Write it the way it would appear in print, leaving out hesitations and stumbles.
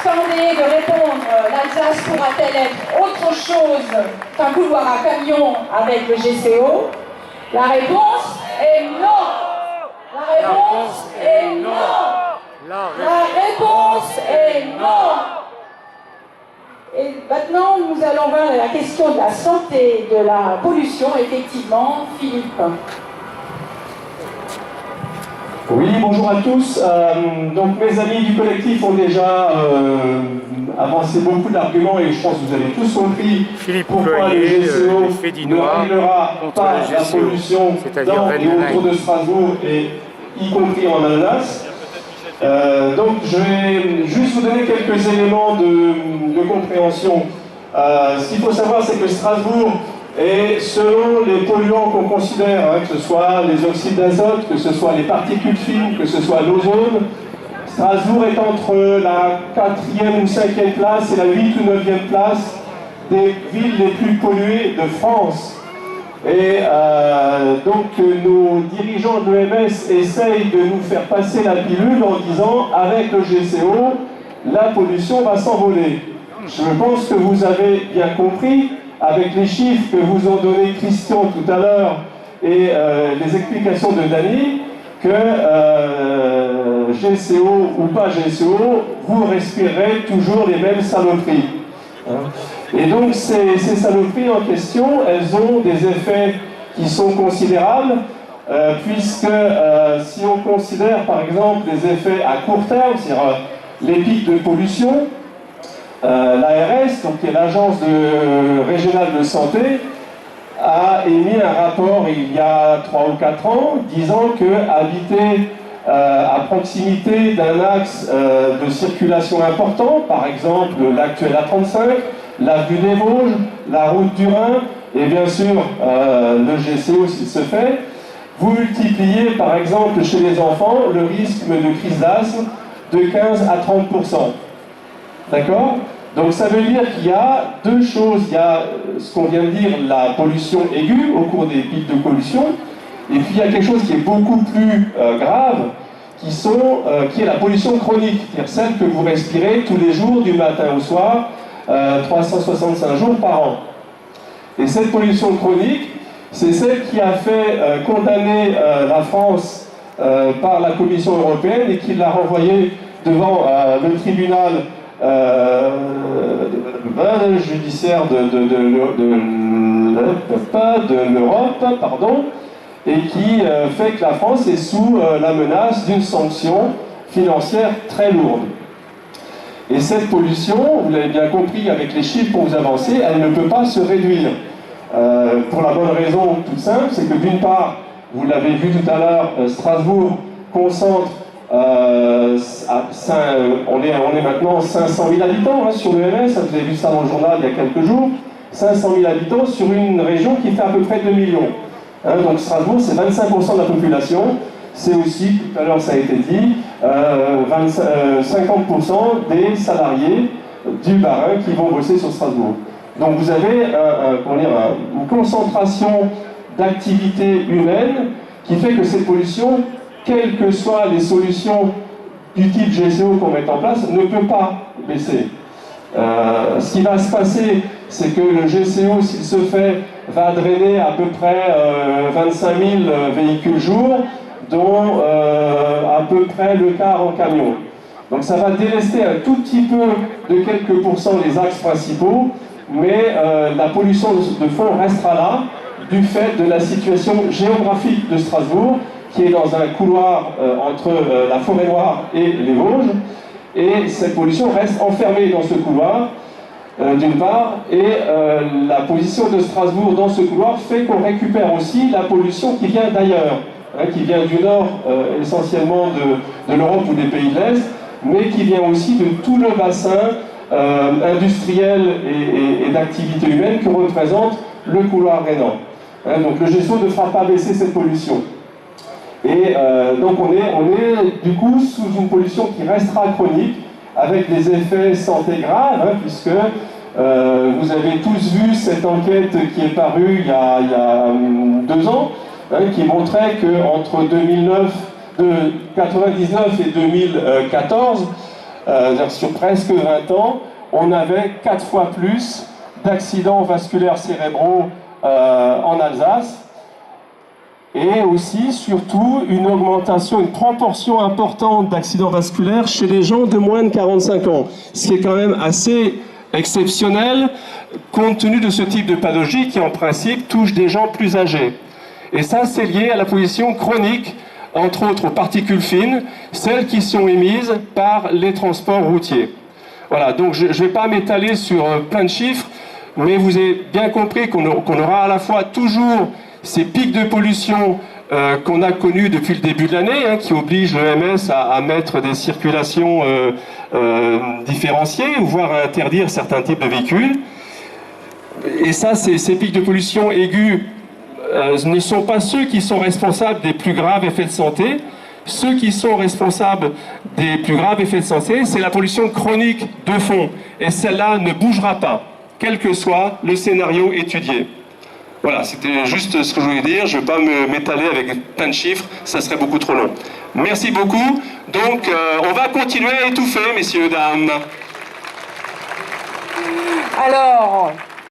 Tendez de répondre, l'Alsace pourra-t-elle être autre chose qu'un couloir à camion avec le GCO? La réponse est non. La réponse est non. La réponse est non. Et maintenant, nous allons voir la question de la santé, de la pollution, effectivement. Philippe. Oui, bonjour à tous. Donc mes amis du collectif ont déjà avancé beaucoup d'arguments et je pense que vous avez tous compris pourquoi le GCO ne réglera pas la pollution dans et autour de Strasbourg, et y compris en Alsace. Donc je vais juste vous donner quelques éléments de compréhension. Ce qu'il faut savoir, c'est que Strasbourg est, selon les polluants qu'on considère, que ce soit les oxydes d'azote, que ce soit les particules fines, que ce soit l'ozone, Strasbourg est entre la 4e ou 5e place et la 8e ou 9e place des villes les plus polluées de France. Et donc nos dirigeants de l'OMS essayent de nous faire passer la pilule en disant avec le GCO, la pollution va s'envoler. Je pense que vous avez bien compris, avec les chiffres que vous ont donné Christian tout à l'heure et les explications de Dany, que GCO ou pas GCO, vous respirerez toujours les mêmes saloperies. Et donc ces saloperies en question, elles ont des effets qui sont considérables, puisque si on considère par exemple les effets à court terme, c'est-à-dire les pics de pollution, l'ARS, donc qui est l'agence régionale de santé, a émis un rapport il y a 3 ou 4 ans disant que habiter à proximité d'un axe de circulation important, par exemple l'actuel A35, l'avenue des Vosges, la route du Rhin, et bien sûr le GCO s'il se fait, vous multipliez par exemple chez les enfants le risque de crise d'asthme de 15 à 30%. D'accord? Donc ça veut dire qu'il y a deux choses. Il y a ce qu'on vient de dire, la pollution aiguë au cours des pics de pollution, et puis il y a quelque chose qui est beaucoup plus grave, qui est la pollution chronique, c'est-à-dire celle que vous respirez tous les jours, du matin au soir, 365 jours par an. Et cette pollution chronique, c'est celle qui a fait condamner la France par la Commission européenne et qui l'a renvoyée devant le tribunal judiciaire de l'Europe, pardon, et qui fait que la France est sous la menace d'une sanction financière très lourde. Et cette pollution, vous l'avez bien compris avec les chiffres qu'on vous avancés, elle ne peut pas se réduire. Pour la bonne raison toute simple, c'est que d'une part, vous l'avez vu tout à l'heure, Strasbourg concentre on est maintenant 500 000 habitants sur l'EMS, vous avez vu ça dans le journal il y a quelques jours, 500 000 habitants sur une région qui fait à peu près 2 millions. Donc Strasbourg, c'est 25% de la population, c'est aussi, tout à l'heure ça a été dit, 50% des salariés du Bas-Rhin qui vont bosser sur Strasbourg. Donc vous avez une concentration d'activité humaine qui fait que cette pollution, quelles que soient les solutions du type GCO qu'on met en place, ne peut pas baisser. Ce qui va se passer, c'est que le GCO, s'il se fait, va drainer à peu près 25 000 véhicules jour, dont à peu près le quart en camion. Donc ça va délester un tout petit peu de quelques pourcents les axes principaux, mais la pollution de fond restera là, du fait de la situation géographique de Strasbourg, qui est dans un couloir entre la Forêt-Noire et les Vosges, et cette pollution reste enfermée dans ce couloir, d'une part, et la position de Strasbourg dans ce couloir fait qu'on récupère aussi la pollution qui vient d'ailleurs, qui vient du nord, essentiellement de l'Europe ou des pays de l'Est, mais qui vient aussi de tout le bassin industriel et d'activité humaine que représente le couloir rhénan. Donc le GCO ne fera pas baisser cette pollution. Et donc on est du coup sous une pollution qui restera chronique, avec des effets santé graves, puisque vous avez tous vu cette enquête qui est parue il y a 2 ans, qui montrait qu'entre 1999 et 2014, sur presque 20 ans, on avait 4 fois plus d'accidents vasculaires cérébraux en Alsace. Et aussi, surtout, une augmentation, une proportion importante d'accidents vasculaires chez les gens de moins de 45 ans. Ce qui est quand même assez exceptionnel, compte tenu de ce type de pathologie qui, en principe, touche des gens plus âgés. Et ça, c'est lié à la pollution chronique, entre autres aux particules fines, celles qui sont émises par les transports routiers. Voilà, donc je ne vais pas m'étaler sur plein de chiffres, mais vous avez bien compris qu'on aura à la fois toujours ces pics de pollution qu'on a connus depuis le début de l'année, qui obligent l'OMS à mettre des circulations différenciées, ou voire à interdire certains types de véhicules. Et ça, ces pics de pollution aigus ne sont pas ceux qui sont responsables des plus graves effets de santé. Ceux qui sont responsables des plus graves effets de santé, c'est la pollution chronique de fond. Et celle-là ne bougera pas, quel que soit le scénario étudié. Voilà, c'était juste ce que je voulais dire. Je ne vais pas m'étaler avec plein de chiffres, ça serait beaucoup trop long. Merci beaucoup. Donc, on va continuer à étouffer, messieurs, dames. Alors...